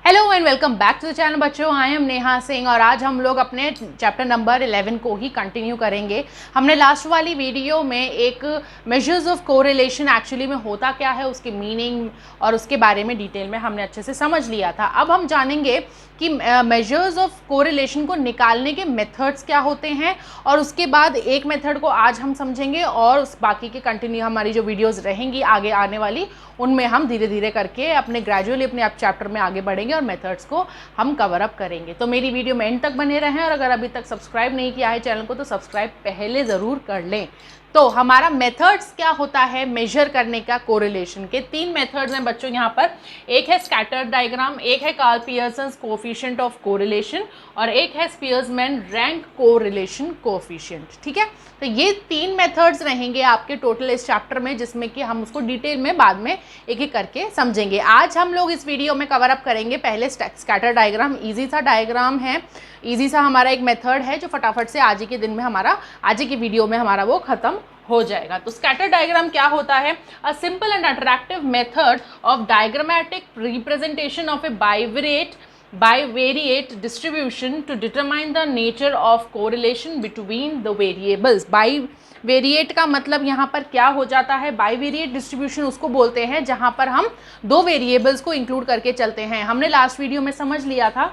Hello and welcome back to the channel बच्चों। I M Neha Singh और आज हम लोग अपने चैप्टर नंबर 11 को ही कंटिन्यू करेंगे। हमने लास्ट वाली वीडियो में एक मेजर्स ऑफ कोरिलेशन एक्चुअली में होता क्या है, उसकी मीनिंग और उसके बारे में डिटेल में हमने अच्छे से समझ लिया था। अब हम जानेंगे कि मेजर्स ऑफ कोरिलेशन को निकालने के मेथड्स क्या होते हैं और उसके बाद एक मेथड को आज हम समझेंगे और उस बाकी के कंटिन्यू हमारी जो वीडियोज़ रहेंगी आगे आने वाली उनमें हम धीरे धीरे करके अपने ग्रेजुअली अपने आप चैप्टर में आगे बढ़ेंगे और मेथड्स को हम कवर अप करेंगे। तो मेरी वीडियो में एंड तक बने रहें और अगर अभी तक सब्सक्राइब नहीं किया है चैनल को तो सब्सक्राइब पहले ज़रूर कर लें। तो हमारा मेथड्स क्या होता है मेजर करने का कोरिलेशन के? तीन मेथड्स हैं बच्चों यहाँ पर। एक है स्कैटर्ड डायग्राम, एक है Karl Pearson's coefficient of correlation और एक है स्पीयर्समैन रैंक कोरिलेशन कोएफिशिएंट। ठीक है, तो ये तीन मेथड्स रहेंगे आपके टोटल इस चैप्टर में, जिसमें कि हम उसको डिटेल में बाद में एक एक करके समझेंगे। आज हम लोग इस वीडियो में कवर अप करेंगे पहले स्कैटर डायग्राम। ईजी सा डायग्राम है, ईजी सा हमारा एक मेथड है जो फटाफट से आज ही के दिन में हमारा आज ही की वीडियो में हमारा वो खत्म हो जाएगा। तो स्कैटर डायग्राम क्या होता है? A simple and attractive method of diagrammatic representation of A bivariate distribution to determine the nature of correlation between the variables। Bivariate का मतलब यहाँ पर क्या हो जाता है? बाईवेरिएट डिस्ट्रीब्यूशन उसको बोलते हैं जहाँ पर हम दो वेरिएबल्स को इंक्लूड करके चलते हैं। हमने लास्ट वीडियो में समझ लिया था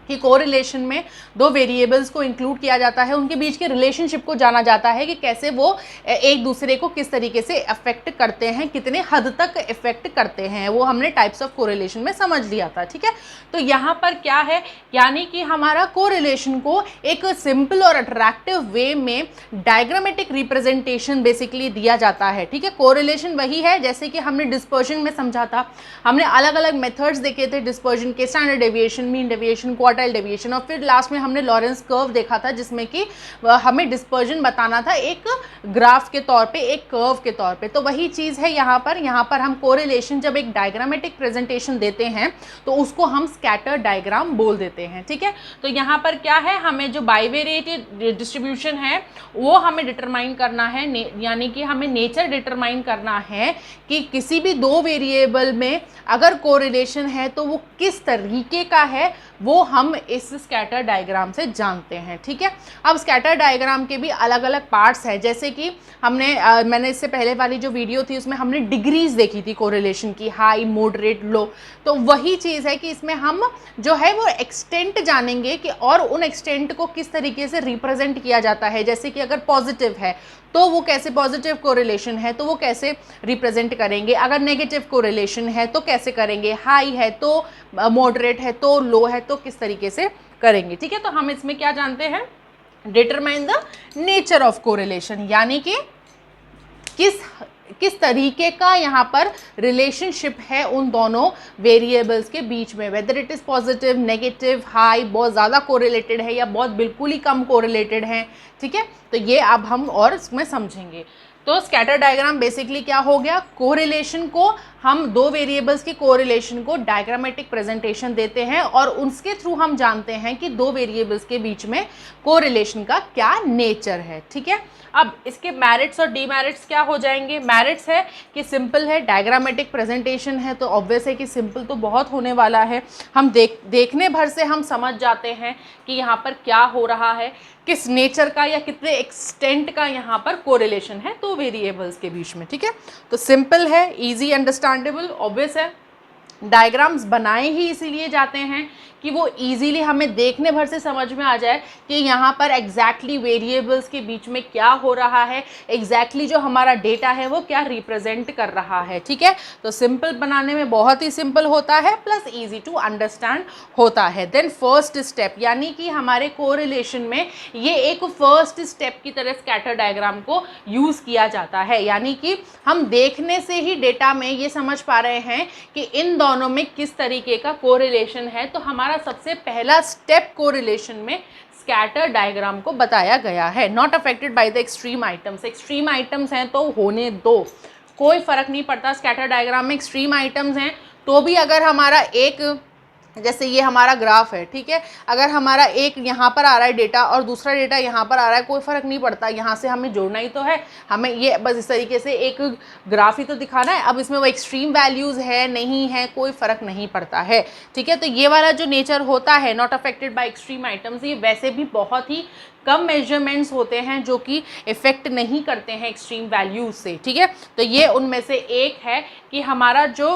कि कोरिलेशन में दो वेरिएबल्स को इंक्लूड किया जाता है, उनके बीच के रिलेशनशिप को जाना जाता है कि कैसे वो एक दूसरे को किस तरीके से अफेक्ट करते हैं, कितने हद तक इफेक्ट करते हैं, वो हमने टाइप्स ऑफ कोरिलेशन में समझ लिया था। ठीक है, तो यहाँ पर क्या है, यानी कि हमारा कोरिलेशन को एक सिंपल और अट्रैक्टिव वे में डायग्रामेटिक रिप्रेजेंटेशन बेसिकली दिया जाता है। ठीक है, कोरिलेशन वही है जैसे कि हमने डिस्पर्जन में समझा था। हमने अलग अलग मेथड्स देखे थे डिस्पर्जन के, standard deviation, mean deviation, quartile deviation और फिर लास्ट में हमने लॉरेंस कर्व देखा था जिसमें कि हमें डिस्पर्जन बताना था एक ग्राफ के तौर पे, एक कर्व के तौर पे। तो वही चीज़ है यहाँ पर हम कोरिलेशन जब एक डायग्रामेटिक प्रेजेंटेशन देते हैं तो उसको हम स्कैटर डायग्राम बोल देते हैं। ठीक है, तो यहाँ पर क्या है, हमें जो बाईवेरिएट डिस्ट्रीब्यूशन है वो हमें डिटरमाइन करना है, यानी कि हमें नेचर डिटरमाइन करना है कि किसी भी दो वेरिएबल में अगर कोरिलेशन है तो वो किस तरीके का है, वो हम इस स्कैटर डायग्राम से जानते हैं। ठीक है, अब स्कैटर डायग्राम के भी अलग अलग पार्ट्स हैं, जैसे कि मैंने इससे पहले वाली जो वीडियो थी उसमें हमने डिग्रीज देखी थी कोरिलेशन की, हाई, मॉडरेट, लो। तो वही चीज़ है कि इसमें हम जो है वो एक्सटेंट जानेंगे कि और उन एक्सटेंट को किस तरीके से रिप्रेजेंट किया जाता है। जैसे कि अगर पॉजिटिव है तो वो कैसे, पॉजिटिव कोरिलेशन है तो वो कैसे रिप्रेजेंट करेंगे, अगर नेगेटिव कोरिलेशन है तो कैसे करेंगे, हाई है तो, मॉडरेट है तो, लो है तो किस तरीके से करेंगे। ठीक है, तो हम इसमें क्या जानते हैं, determine the nature of correlation, यानी कि किस तरीके का यहाँ पर रिलेशनशिप है उन दोनों वेरिएबल्स के बीच में, whether it is positive, negative, high, बहुत ज़्यादा कोरिलेटेड है या बहुत बिल्कुल ही कम कोरिलेटेड है। ठीक है, तो ये अब हम और इसमें समझेंगे। तो स्कैटर डायग्राम बेसिकली क्या हो गया, कोरिलेशन को हम दो वेरिएबल्स के कोरिलेशन को डायग्रामेटिक प्रेजेंटेशन देते हैं और उसके थ्रू हम जानते हैं कि दो वेरिएबल्स के बीच में कोरिलेशन का क्या नेचर है। ठीक है, अब इसके मेरिट्स और डीमेरिट्स क्या हो जाएंगे? मेरिट्स है कि सिंपल है, डायग्रामेटिक प्रेजेंटेशन है तो ऑब्वियस है कि सिंपल तो बहुत होने वाला है, हम देखने भर से हम समझ जाते हैं कि यहाँ पर क्या हो रहा है, किस नेचर का या कितने एक्सटेंट का यहाँ पर कोरिलेशन है दो वेरिएबल्स के बीच में। ठीक है, तो सिंपल है, इजी अंडरस्टैंडेबल, ऑब्वियस है। डायग्राम्स बनाए ही इसीलिए जाते हैं कि वो इजीली हमें देखने भर से समझ में आ जाए कि यहाँ पर एग्जैक्टली वेरिएबल्स के बीच में क्या हो रहा है, एग्जैक्टली जो हमारा डेटा है वो क्या रिप्रेजेंट कर रहा है। ठीक है, तो सिंपल बनाने में बहुत ही सिंपल होता है प्लस इजी टू अंडरस्टैंड होता है। देन फर्स्ट स्टेप, यानी कि हमारे कोरिलेशन में ये एक फर्स्ट स्टेप की तरह स्कैटर डायग्राम को यूज़ किया जाता है, यानी कि हम देखने से ही डेटा में ये समझ पा रहे हैं कि इन दोनों में किस तरीके का कोरिलेशन है। तो हमारा सबसे पहला स्टेप कोरिलेशन में स्कैटर डायग्राम को बताया गया है। Not affected by the extreme items, extreme items हैं तो होने दो, कोई फर्क नहीं पड़ता। स्कैटर डायग्राम में एक्सट्रीम आइटम्स हैं तो भी अगर हमारा एक जैसे ये हमारा ग्राफ है, ठीक है, अगर हमारा एक यहाँ पर आ रहा है डेटा और दूसरा डेटा यहाँ पर आ रहा है, कोई फ़र्क नहीं पड़ता, यहाँ से हमें जोड़ना ही तो है, हमें ये बस इस तरीके से एक ग्राफ ही तो दिखाना है। अब इसमें वो एक्सट्रीम वैल्यूज़ है नहीं है कोई फ़र्क नहीं पड़ता है, ठीक है। तो ये वाला जो नेचर होता है not affected by extreme items, ये वैसे भी बहुत ही कम मेजरमेंट्स होते हैं जो कि इफ़ेक्ट नहीं करते हैं एक्सट्रीम वैल्यूज से, ठीक है। तो ये उनमें से एक है कि हमारा जो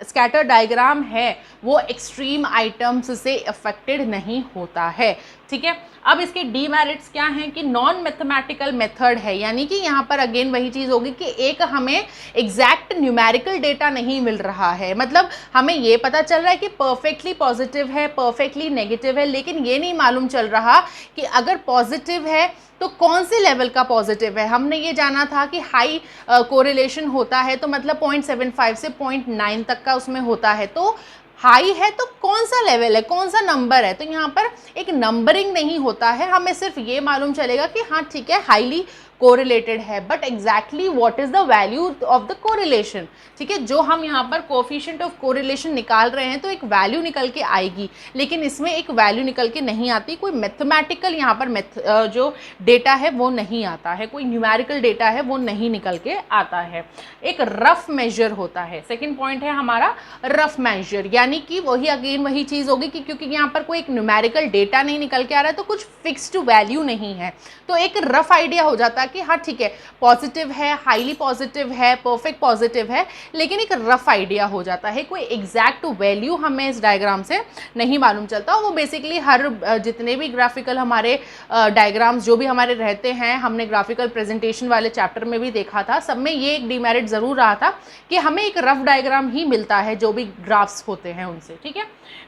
स्कैटर डायग्राम है वो एक्सट्रीम आइटम्स से अफेक्टेड नहीं होता है, ठीक है। अब इसके डीमेरिट्स क्या हैं कि नॉन मैथमेटिकल मेथड है, यानी कि यहाँ पर अगेन वही चीज़ होगी कि एक हमें एग्जैक्ट न्यूमेरिकल डेटा नहीं मिल रहा है, मतलब हमें ये पता चल रहा है कि परफेक्टली पॉजिटिव है, परफेक्टली नेगेटिव है, लेकिन ये नहीं मालूम चल रहा कि अगर पॉजिटिव है तो कौन से लेवल का पॉजिटिव है। हमने ये जाना था कि हाई कोरिलेशन होता है तो मतलब 0.75 से 0.9 तक का उसमें होता है, तो हाई है तो कौन सा लेवल है, कौन सा नंबर है। तो यहाँ पर एक नंबरिंग नहीं होता है, हमें सिर्फ ये मालूम चलेगा कि हाँ ठीक है हाईली कोरिलेटेड है, but exactly what is the value of the correlation, ठीक है। जो हम यहाँ पर कोफिशिएंट ऑफ कोरिलेशन निकाल रहे हैं तो एक वैल्यू निकल के आएगी, लेकिन इसमें एक वैल्यू निकल के नहीं आती, कोई मैथमेटिकल यहाँ पर जो डेटा है वो नहीं आता है, कोई न्यूमेरिकल डेटा है वो नहीं निकल के आता है, एक रफ मेजर होता है। सेकेंड पॉइंट है हमारा रफ मेजर, यानी कि वही अगेन वही चीज़ होगी कि क्योंकि यहाँ पर कोई एक न्यूमेरिकल डेटा नहीं निकल के आ रहा है तो कुछ फिक्स्ड वैल्यू नहीं है, तो एक रफ आइडिया हो जाता है कि हाँ ठीक है पॉजिटिव है, हाईली पॉजिटिव है, परफेक्ट पॉजिटिव है, लेकिन एक रफ आइडिया हो जाता है, कोई एग्जैक्ट वैल्यू हमें इस डायग्राम से नहीं मालूम चलता। वो बेसिकली हर जितने भी ग्राफिकल हमारे डायग्राम्स जो भी हमारे रहते हैं, हमने ग्राफिकल प्रेजेंटेशन वाले चैप्टर में भी देखा था, सब में ये एक डीमेरिट ज़रूर रहा था कि हमें एक रफ डायग्राम ही मिलता है जो भी ग्राफ्स होते हैं उनसे, ठीक है।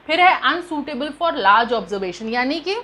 फिर है अनसूटेबल फॉर लार्ज ऑब्जर्वेशन, यानी कि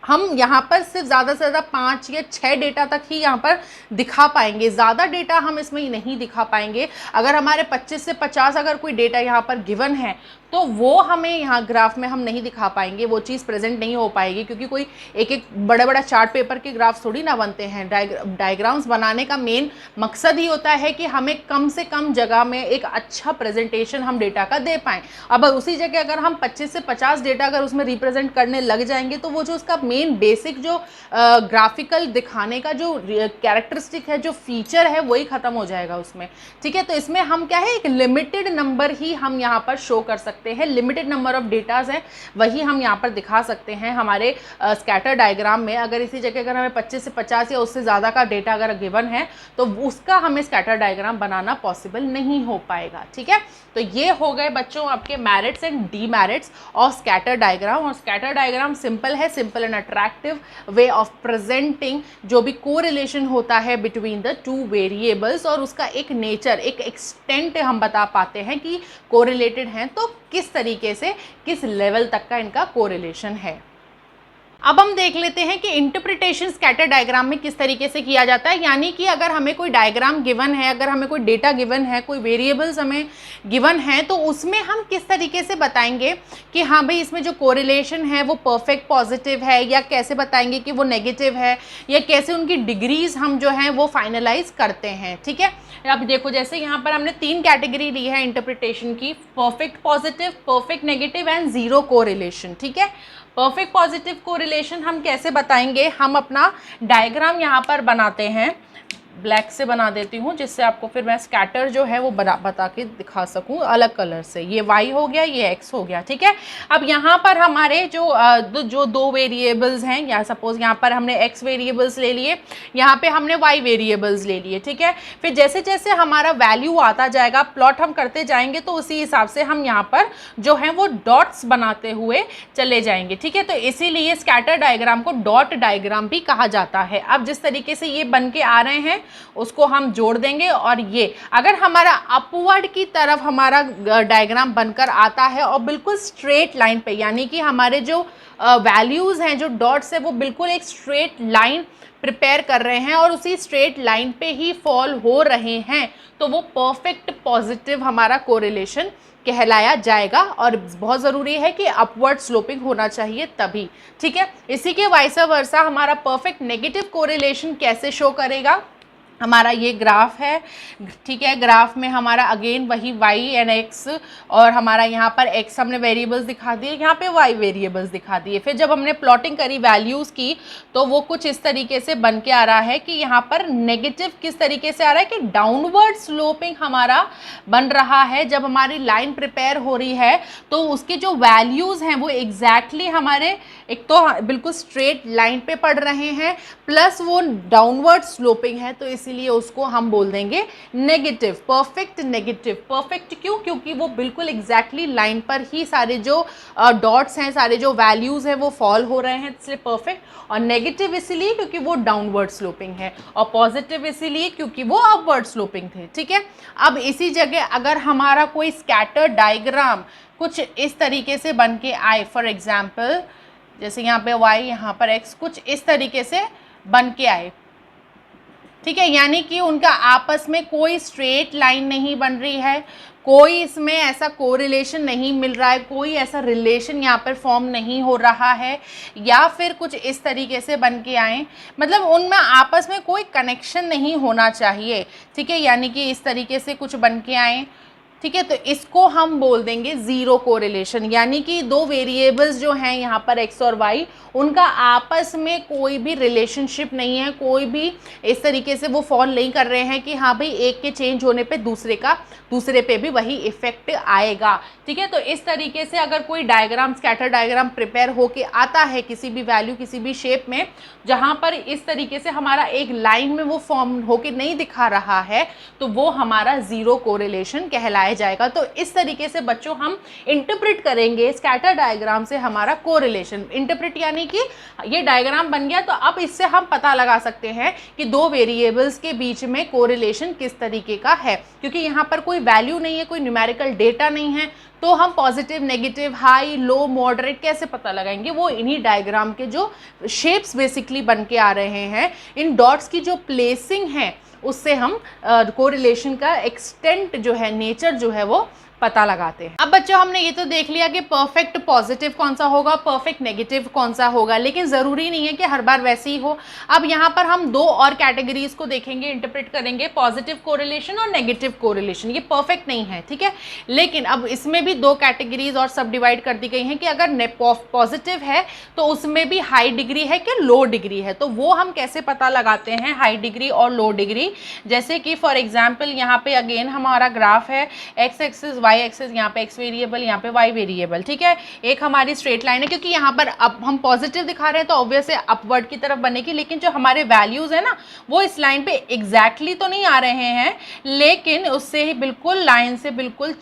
हम यहाँ पर सिर्फ ज़्यादा से ज़्यादा 5 या 6 डेटा तक ही यहाँ पर दिखा पाएंगे, ज़्यादा डेटा हम इसमें नहीं दिखा पाएंगे। अगर हमारे 25 से 50 अगर कोई डेटा यहाँ पर गिवन है तो वो हमें यहाँ ग्राफ में हम नहीं दिखा पाएंगे, वो चीज़ प्रेजेंट नहीं हो पाएगी, क्योंकि कोई एक एक बड़ा बड़ा चार्ट पेपर के ग्राफ्स थोड़ी ना बनते हैं। डायग्राम्स बनाने का मेन मकसद ही होता है कि हमें कम से कम जगह में एक अच्छा प्रेजेंटेशन हम डेटा का दे पाएँ। अब उसी जगह अगर हम 25 से 50 डेटा अगर उसमें रिप्रेजेंट करने लग जाएंगे तो वो जो उसका मेन बेसिक जो ग्राफिकल दिखाने का जो कैरेक्टरिस्टिक है, जो फीचर है, वही ख़त्म हो जाएगा उसमें, ठीक है। तो इसमें हम क्या है एक लिमिटेड नंबर ही हम यहाँ पर शो कर सकते हैं, लिमिटेड नंबर ऑफ डेटाज हैं वही हम यहाँ पर दिखा सकते हैं हमारे स्कैटर डायग्राम में। अगर इसी जगह अगर हमें 25 से 50 या उससे ज़्यादा का डेटा अगर गिवन है तो उसका हमें स्कैटर डायग्राम बनाना पॉसिबल नहीं हो पाएगा, ठीक है। तो ये हो गए बच्चों आपके merits and demerits of scatter diagram. और स्कैटर डायग्राम सिंपल है, simple and attractive way of presenting जो भी कोरिलेशन होता है बिटवीन द टू वेरिएबल्स, और उसका एक नेचर, एक एक्सटेंट हम बता पाते हैं कि कोरिलेटेड हैं तो किस तरीके से, किस लेवल तक का इनका कोरिलेशन है। अब हम देख लेते हैं कि इंटरप्रिटेशन स्कैटर डायग्राम में किस तरीके से किया जाता है। यानी कि अगर हमें कोई डायग्राम गिवन है, अगर हमें कोई डेटा गिवन है, कोई वेरिएबल्स हमें गिवन है, तो उसमें हम किस तरीके से बताएंगे कि हाँ भाई इसमें जो कोरिलेशन है वो परफेक्ट पॉजिटिव है, या कैसे बताएंगे कि वो नेगेटिव है, या कैसे उनकी डिग्रीज हम जो हैं वो फाइनलाइज करते हैं, ठीक है। अब देखो जैसे यहाँ पर हमने 3 कैटेगरी ली है इंटरप्रिटेशन की, perfect positive, perfect negative and zero correlation, ठीक है। परफेक्ट पॉजिटिव कोरिलेशन हम कैसे बताएंगे, हम अपना डायग्राम यहाँ पर बनाते हैं, ब्लैक से बना देती हूँ जिससे आपको फिर मैं स्कैटर जो है वो बता के दिखा सकूँ अलग कलर से। ये y हो गया, ये x हो गया, ठीक है। अब यहाँ पर हमारे जो 2 वेरिएबल्स हैं, या सपोज यहाँ पर हमने x वेरिएबल्स ले लिए, यहाँ पे हमने y वेरिएबल्स ले लिए, ठीक है। फिर जैसे जैसे हमारा वैल्यू आता जाएगा, प्लॉट हम करते जाएंगे, तो उसी हिसाब से हम यहाँ पर जो है वो डॉट्स बनाते हुए चले जाएंगे, ठीक है। तो इसीलिए scatter diagram co dot diagram भी कहा जाता है। अब जिस तरीके से ये बन के आ रहे हैं उसको हम जोड़ देंगे, और ये अगर हमारा अपवर्ड की तरफ हमारा डायग्राम बनकर आता है और बिल्कुल स्ट्रेट लाइन पे, यानी कि हमारे जो वैल्यूज़ हैं, जो डॉट्स है, वो बिल्कुल एक स्ट्रेट लाइन प्रिपेयर कर रहे हैं और उसी स्ट्रेट लाइन पे ही फॉल हो रहे हैं, तो वो परफेक्ट पॉजिटिव हमारा कोरिलेशन कहलाया जाएगा। और बहुत ज़रूरी है कि अपवर्ड स्लोपिंग होना चाहिए तभी, ठीक है। इसी के वाइस वर्सा हमारा परफेक्ट नेगेटिव कोरिलेशन कैसे शो करेगा, हमारा ये ग्राफ है, ठीक है। ग्राफ में हमारा अगेन वही y एंड x और हमारा यहाँ पर x हमने वेरिएबल्स दिखा दिए, यहाँ पे y वेरिएबल्स दिखा दिए। फिर जब हमने प्लॉटिंग करी वैल्यूज़ की तो वो कुछ इस तरीके से बन के आ रहा है कि यहाँ पर नेगेटिव किस तरीके से आ रहा है कि डाउनवर्ड स्लोपिंग हमारा बन रहा है। जब हमारी लाइन प्रिपेयर हो रही है तो उसके जो वैल्यूज़ हैं वो एग्जैक्टली हमारे एक तो बिल्कुल स्ट्रेट लाइन पे पड़ रहे हैं, प्लस वो डाउनवर्ड स्लोपिंग है, तो इसीलिए उसको हम बोल देंगे नेगेटिव, परफेक्ट नेगेटिव। परफेक्ट क्यों? क्योंकि वो बिल्कुल एग्जैक्टली लाइन पर ही सारे जो डॉट्स हैं, सारे जो वैल्यूज़ हैं वो फॉल हो रहे हैं, इसलिए परफेक्ट। और नेगेटिव इसीलिए क्योंकि वो डाउनवर्ड स्लोपिंग है, और पॉजिटिव इसीलिए क्योंकि वो अपवर्ड स्लोपिंग थे, ठीक है। अब इसी जगह अगर हमारा कोई स्कैटर डायग्राम कुछ इस तरीके से बन के आए, फॉर एग्जाम्पल जैसे यहाँ पे y यहाँ पर x कुछ इस तरीके से बन के आए, ठीक है, यानी कि उनका आपस में कोई स्ट्रेट लाइन नहीं बन रही है, कोई इसमें ऐसा कोरिलेशन नहीं मिल रहा है, कोई ऐसा रिलेशन यहाँ पर फॉर्म नहीं हो रहा है, या फिर कुछ इस तरीके से बन के आए, मतलब उनमें आपस में कोई कनेक्शन नहीं होना चाहिए, ठीक है, यानी कि इस तरीके से कुछ बन के आए, ठीक है। तो इसको हम बोल देंगे ज़ीरो कोरिलेशन, यानी कि दो वेरिएबल्स जो हैं यहाँ पर x और y, उनका आपस में कोई भी रिलेशनशिप नहीं है, कोई भी इस तरीके से वो फॉल नहीं कर रहे हैं कि हाँ भाई एक के चेंज होने पे दूसरे पे भी वही इफेक्ट आएगा, ठीक है। तो इस तरीके से अगर कोई डायग्राम, स्कैटर डायग्राम प्रिपेयर होके आता है किसी भी वैल्यू, किसी भी शेप में, जहाँ पर इस तरीके से हमारा एक लाइन में वो फॉर्म होके नहीं दिखा रहा है, तो वो हमारा ज़ीरो कोरिलेशन कहलाया जाएगा। तो इस तरीके से बच्चों हम इंटरप्रेट करेंगे स्कैटर डायग्राम से हमारा कोरिलेशन। इंटरप्रेट यानी कि ये डायग्राम बन गया तो अब इससे हम पता लगा सकते हैं कि दो वेरिएबल्स के बीच में कोरिलेशन किस तरीके का है, क्योंकि यहाँ पर कोई वैल्यू नहीं है, कोई न्यूमेरिकल डेटा नहीं है, तो हम पॉजिटिव, नेगेटिव, हाई, लो, मॉडरेट कैसे पता लगाएंगे? वो इन्हीं डायग्राम के जो शेप्स बेसिकली बन के आ रहे हैं, इन डॉट्स की जो प्लेसिंग है उससे हम कोरिलेशन का एक्सटेंट जो है, नेचर जो है वो पता लगाते हैं। अब बच्चों हमने ये तो देख लिया कि परफेक्ट पॉजिटिव कौन सा होगा, परफेक्ट नेगेटिव कौन सा होगा, लेकिन ज़रूरी नहीं है कि हर बार वैसे ही हो। अब यहाँ पर हम दो और कैटेगरीज को देखेंगे, इंटरप्रेट करेंगे, पॉजिटिव कोरिलेशन और नेगेटिव कोरिलेशन। ये परफेक्ट नहीं है, ठीक है, लेकिन अब इसमें भी दो कैटेगरीज और सब डिवाइड कर दी गई हैं कि अगर पॉजिटिव है तो उसमें भी हाई डिग्री है कि लो डिग्री है, तो वो हम कैसे पता लगाते हैं हाई डिग्री और लो डिग्री। जैसे कि फॉर एग्जाम्पल यहाँ पे अगेन हमारा ग्राफ है, एक्स एक्सिस y एक्सिस, यहाँ पे x वेरिएबल, यहाँ पे y वेरिएबल, ठीक है। एक हमारी स्ट्रेट लाइन है, क्योंकि यहाँ पर अब हम पॉजिटिव दिखा रहे हैं तो ऑब्वियस है अपवर्ड की तरफ बनेगी, लेकिन जो हमारे वैल्यूज़ है ना वो इस लाइन पे एग्जैक्टली तो नहीं आ रहे हैं, लेकिन उससे ही बिल्कुल लाइन से बिल्कुल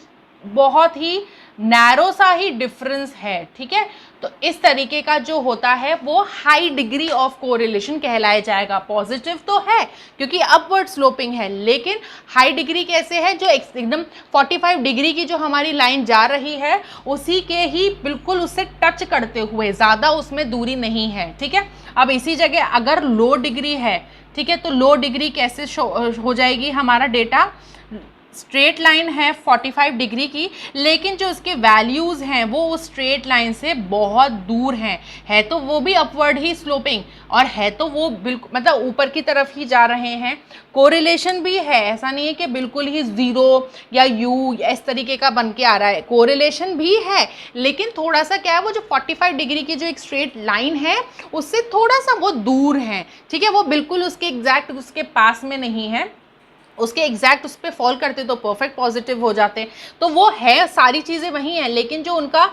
बहुत ही नैरो सा ही डिफरेंस है, ठीक है। तो इस तरीके का जो होता है वो हाई डिग्री ऑफ कोरिलेशन कहलाया जाएगा। पॉजिटिव तो है क्योंकि अपवर्ड स्लोपिंग है, लेकिन हाई डिग्री कैसे है, जो एकदम 45 डिग्री की जो हमारी लाइन जा रही है उसी के ही बिल्कुल उससे टच करते हुए, ज़्यादा उसमें दूरी नहीं है, ठीक है। अब इसी जगह अगर लो डिग्री है, ठीक है, तो लो डिग्री कैसे हो जाएगी, हमारा डेटा स्ट्रेट लाइन है 45 डिग्री की, लेकिन जो उसके वैल्यूज़ हैं वो उस स्ट्रेट लाइन से बहुत दूर हैं, है तो वो भी अपवर्ड ही स्लोपिंग और है तो वो बिल्कुल मतलब ऊपर की तरफ ही जा रहे हैं। कोरिलेशन भी है, ऐसा नहीं है कि बिल्कुल ही ज़ीरो या यू इस तरीके का बन के आ रहा है, कोरिलेशन भी है, लेकिन थोड़ा सा क्या है, वो जो 45 डिग्री की जो एक स्ट्रेट लाइन है उससे थोड़ा सा वो दूर है, ठीक है, वो बिल्कुल उसके एग्जैक्ट उसके पास में नहीं है, उसके एग्जैक्ट उस पर फॉल करते तो परफेक्ट पॉजिटिव हो जाते। तो वो है, सारी चीज़ें वही हैं, लेकिन जो उनका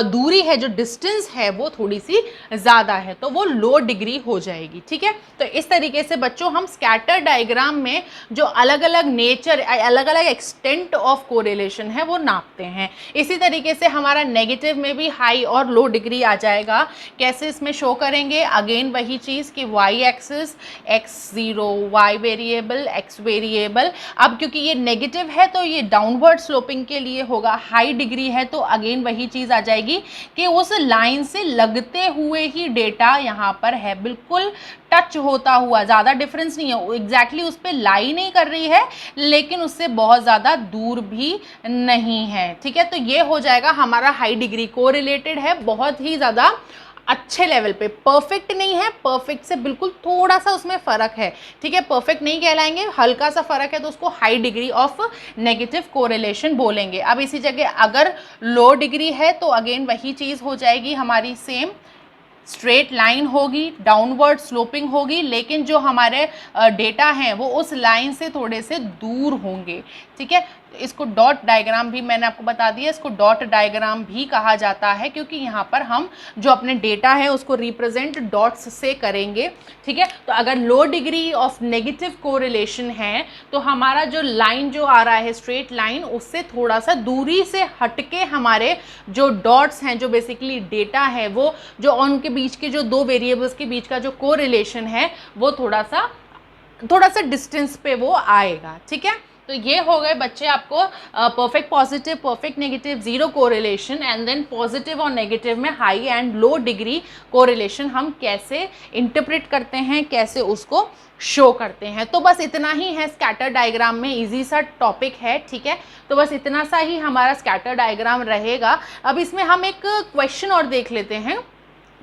दूरी है, जो डिस्टेंस है वो थोड़ी सी ज़्यादा है, तो वो लो डिग्री हो जाएगी, ठीक है। तो इस तरीके से बच्चों हम स्कैटर डायग्राम में जो अलग अलग नेचर, अलग अलग एक्सटेंट ऑफ कोरिलेशन है वो नापते हैं। इसी तरीके से हमारा नेगेटिव में भी हाई और लो डिग्री आ जाएगा। कैसे इसमें शो करेंगे, अगेन वही चीज़ कि Y axis x0, y variable, x variable. अब क्योंकि ये नेगेटिव है तो ये डाउनवर्ड स्लोपिंग के लिए होगा, हाई डिग्री है तो अगेन वही चीज़ आ जाएगी कि उस लाइन से लगते हुए ही डेटा यहाँ पर है, बिल्कुल टच होता हुआ, ज़्यादा डिफरेंस नहीं है, एग्जैक्टली उस पर लाई नहीं कर रही है लेकिन उससे बहुत ज़्यादा दूर भी नहीं है, ठीक है। तो ये हो जाएगा हमारा हाई डिग्री, कोरिलेटेड है, बहुत ही ज़्यादा अच्छे लेवल पे, परफेक्ट नहीं है, परफेक्ट से बिल्कुल थोड़ा सा उसमें फ़र्क है, ठीक है, परफेक्ट नहीं कहलाएंगे, हल्का सा फ़र्क है, तो उसको high degree of negative correlation बोलेंगे। अब इसी जगह अगर लो डिग्री है तो अगेन वही चीज़ हो जाएगी हमारी सेम, स्ट्रेट लाइन होगी, डाउनवर्ड स्लोपिंग होगी, लेकिन जो हमारे डेटा हैं वो उस लाइन से थोड़े से दूर होंगे, ठीक है। इसको डॉट डायग्राम भी मैंने आपको बता दिया, इसको डॉट डायग्राम भी कहा जाता है, क्योंकि यहाँ पर हम जो अपने डेटा है उसको रिप्रेजेंट डॉट्स से करेंगे, ठीक है। तो अगर लो डिग्री ऑफ नेगेटिव कोरिलेशन है तो हमारा जो लाइन जो आ रहा है स्ट्रेट लाइन, उससे थोड़ा सा दूरी से हटके हमारे जो डॉट्स हैं, जो बेसिकली डेटा है, वो जो उनके बीच के जो दो वेरिएबल्स के बीच का जो कोरिलेशन है वो थोड़ा सा डिस्टेंस पे वो आएगा, ठीक है। तो ये हो गए बच्चे आपको perfect positive, perfect negative, zero correlation, and then positive और नेगेटिव में high and low degree correlation हम कैसे इंटरप्रेट करते हैं, कैसे उसको शो करते हैं। तो बस इतना ही है स्कैटर डायग्राम में, इजी सा टॉपिक है, ठीक है। तो बस इतना सा ही हमारा स्कैटर डायग्राम रहेगा। अब इसमें हम एक क्वेश्चन और देख लेते हैं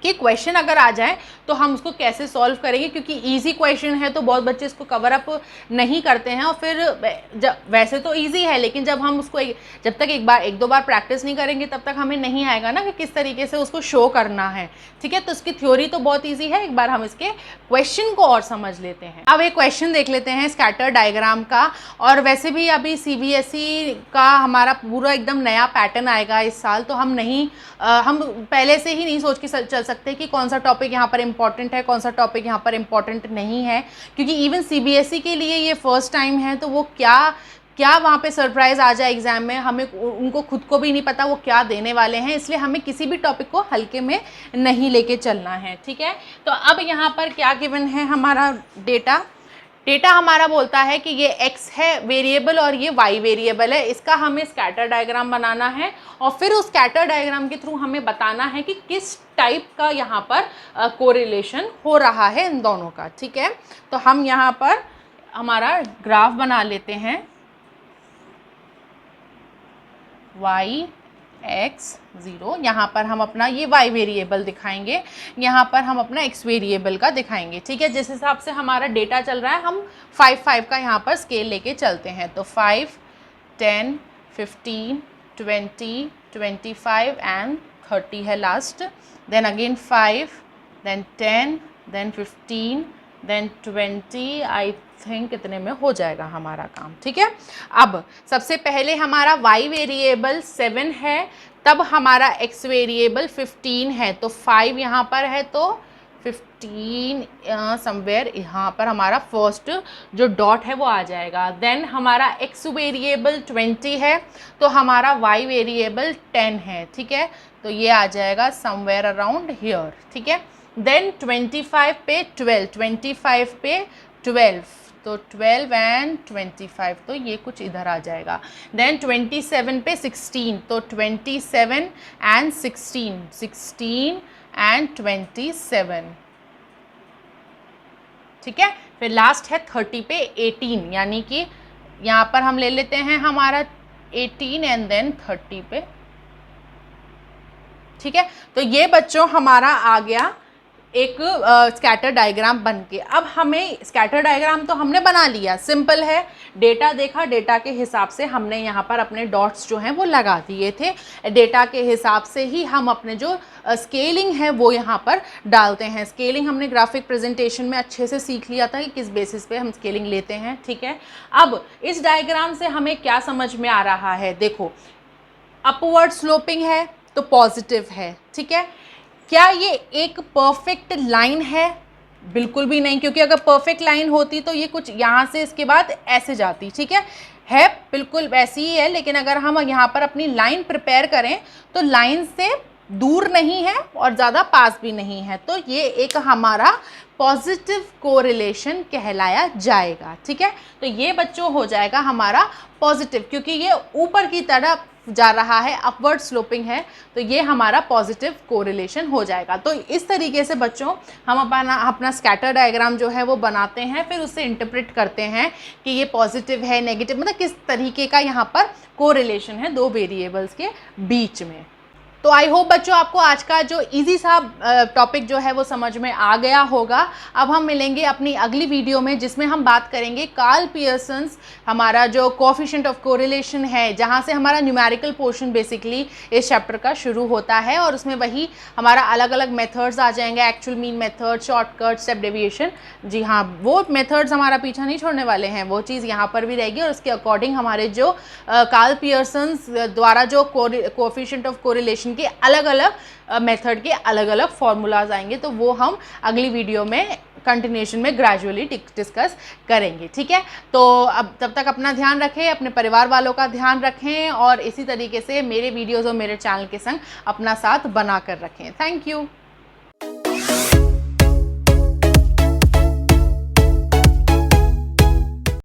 कि क्वेश्चन अगर आ जाए तो हम उसको कैसे सॉल्व करेंगे, क्योंकि इजी क्वेश्चन है तो बहुत बच्चे इसको कवर अप नहीं करते हैं, और फिर वैसे तो इजी है लेकिन जब हम उसको जब तक एक दो बार प्रैक्टिस नहीं करेंगे तब तक हमें नहीं आएगा ना कि किस तरीके से उसको शो करना है, ठीक है। तो इसकी थ्योरी तो बहुत ईजी है, एक बार हम इसके क्वेश्चन को और समझ लेते हैं। अब एक क्वेश्चन देख लेते हैं स्कैटर डायग्राम का, और वैसे भी अभी CBSE का हमारा पूरा एकदम नया पैटर्न आएगा इस साल, तो हम पहले से ही नहीं सोच के चल सकते कि कौन सा टॉपिक यहाँ पर इम्पॉर्टेंट है, कौन सा टॉपिक यहाँ पर इम्पॉर्टेंट नहीं है, क्योंकि इवन CBSE के लिए ये फर्स्ट टाइम है, तो वो क्या वहाँ पे सरप्राइज़ आ जाए एग्ज़ाम में, हमें उनको खुद को भी नहीं पता वो क्या देने वाले हैं, इसलिए हमें किसी भी टॉपिक को हल्के में नहीं लेके चलना है, ठीक है। तो अब यहाँ पर क्या गिवन है हमारा डेटा हमारा बोलता है कि ये x है वेरिएबल और ये y वेरिएबल है, इसका हमें स्कैटर डायग्राम बनाना है, और फिर उस स्कैटर डायग्राम के थ्रू हमें बताना है कि किस टाइप का यहाँ पर कोरिलेशन हो रहा है इन दोनों का, ठीक है। तो हम यहाँ पर हमारा ग्राफ बना लेते हैं, y x 0, यहाँ पर हम अपना ये y वेरिएबल दिखाएंगे, यहाँ पर हम अपना x वेरिएबल का दिखाएंगे, ठीक है। जिस हिसाब से हमारा डेटा चल रहा है हम 5 का यहाँ पर स्केल लेके चलते हैं, तो 5, 10, 15, 20, 25 एंड 30 है last, then again 5, then 10, then 15, then 20, I think इतने में हो जाएगा हमारा काम, ठीक है। अब सबसे पहले हमारा y वेरिएबल 7 है, तब हमारा x वेरिएबल 15 है, तो 5 यहाँ पर है, तो 15 समवेयर यहाँ पर हमारा फर्स्ट जो डॉट है वो आ जाएगा। देन हमारा x वेरिएबल 20 है, तो हमारा y वेरिएबल 10 है, ठीक है, तो ये आ जाएगा समवेयर अराउंड हियर, ठीक है। देन 25 पे 12, 25 पे 12, तो 12 एंड 25, तो ये कुछ इधर आ जाएगा। देन 27 पे 16, तो 27 एंड 16, 16 एंड 27, ठीक है। फिर लास्ट है 30 पे 18, यानी कि यहाँ पर हम ले लेते हैं हमारा 18 एंड देन 30 पे, ठीक है। तो ये बच्चों हमारा आ गया एक स्कैटर डायग्राम बन के। अब हमें स्कैटर डायग्राम तो हमने बना लिया, सिंपल है, डेटा देखा, डेटा के हिसाब से हमने यहाँ पर अपने डॉट्स जो हैं वो लगा दिए थे, डेटा के हिसाब से ही हम अपने जो स्केलिंग है वो यहाँ पर डालते हैं। स्केलिंग हमने ग्राफिक प्रेजेंटेशन में अच्छे से सीख लिया था कि किस बेसिस पे हम स्केलिंग लेते हैं, ठीक है। अब इस डायग्राम से हमें क्या समझ में आ रहा है, देखो अपवर्ड स्लोपिंग है तो पॉजिटिव है, ठीक है। क्या ये एक परफेक्ट लाइन है? बिल्कुल भी नहीं, क्योंकि अगर परफेक्ट लाइन होती तो ये कुछ यहाँ से इसके बाद ऐसे जाती, ठीक है बिल्कुल वैसी ही है, लेकिन अगर हम यहाँ पर अपनी लाइन प्रिपेयर करें तो लाइन से दूर नहीं है और ज़्यादा पास भी नहीं है, तो ये एक हमारा पॉजिटिव कोरिलेशन कहलाया जाएगा, ठीक है। तो ये बच्चों हो जाएगा हमारा पॉजिटिव, क्योंकि ये ऊपर की तरफ जा रहा है, अपवर्ड स्लोपिंग है, तो ये हमारा पॉजिटिव कोरिलेशन हो जाएगा। तो इस तरीके से बच्चों हम अपना स्कैटर डायग्राम जो है वो बनाते हैं, फिर उससे इंटरप्रेट करते हैं कि ये पॉजिटिव है, नेगेटिव, मतलब किस तरीके का यहाँ पर कोरिलेशन है दो वेरिएबल्स के बीच में। तो आई होप बच्चों आपको आज का जो इजी सा टॉपिक जो है वो समझ में आ गया होगा। अब हम मिलेंगे अपनी अगली वीडियो में जिसमें हम बात करेंगे कार्ल पियर्सन्स, हमारा जो कोएफिशिएंट ऑफ कोरिलेशन है, जहाँ से हमारा न्यूमेरिकल पोर्शन बेसिकली इस चैप्टर का शुरू होता है, और उसमें वही हमारा अलग अलग मेथड्स आ जाएंगे, actual mean method, shortcut, step deviation. जी हाँ, वो मेथड्स हमारा पीछा नहीं छोड़ने वाले हैं, वो चीज़ यहाँ पर भी रहेगी, और उसके अकॉर्डिंग हमारे जो कार्ल पियर्सन्स द्वारा जो कोएफिशिएंट ऑफ कोरिलेशन के अलग अलग मेथड के अलग अलग फॉर्मूलाज आएंगे, तो वो हम अगली वीडियो में कंटिन्यूएशन में ग्रेजुअली डिस्कस करेंगे। ठीक है, तो अब तब तक अपना ध्यान रखें, अपने परिवार वालों का ध्यान रखें, और इसी तरीके से मेरे वीडियोज़ और मेरे चैनल के संग अपना साथ बना कर रखें। Thank you.